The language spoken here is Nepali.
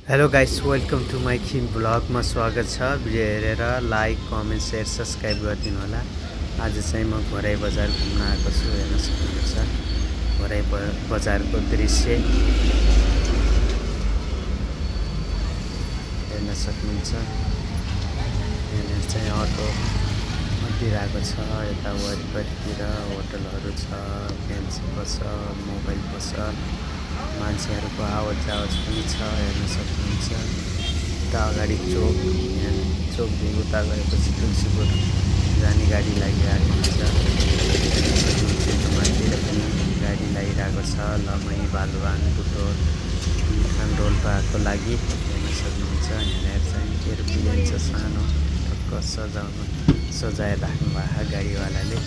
Hello guys, welcome to my खिन ब्लगमा स्वागत छ। भिडियो हेरेर लाइक कमेन्ट सेयर सब्सक्राइब गरिदिनु होला। आज चाहिँ म घोराई बजार घुम्न आएको छु। हेर्न सक्नुहुन्छ घोराई बजारको दृश्य हेर्न सक्नुहुन्छ। यहाँनिर चाहिँ अटो दिइरहेको छ। यता वरिपरितिर होटलहरू छ, फ्यान्सी पसल, मोबाइल पसल, मान्छेहरूको आवत जावत पनि छ। हेर्न सक्नुहुन्छ यता अगाडि चोक, यहाँ चोकदेखि उता गएपछि तुलसीपुर जाने गाडी लागिरहेको हुन्छ। हेर्न सक्नुहुन्छ यो माथितिर पनि गाडी लागिरहेको छ। लमही, बालुवान, बुटोल, प्युठान रोल्पाको लागि हेर्न सक्नुहुन्छ। यहाँनिर चाहिँ एरोप्लेन छ सानो, टक्क सजाएर राख्नु भएको छ गाडीवालाले।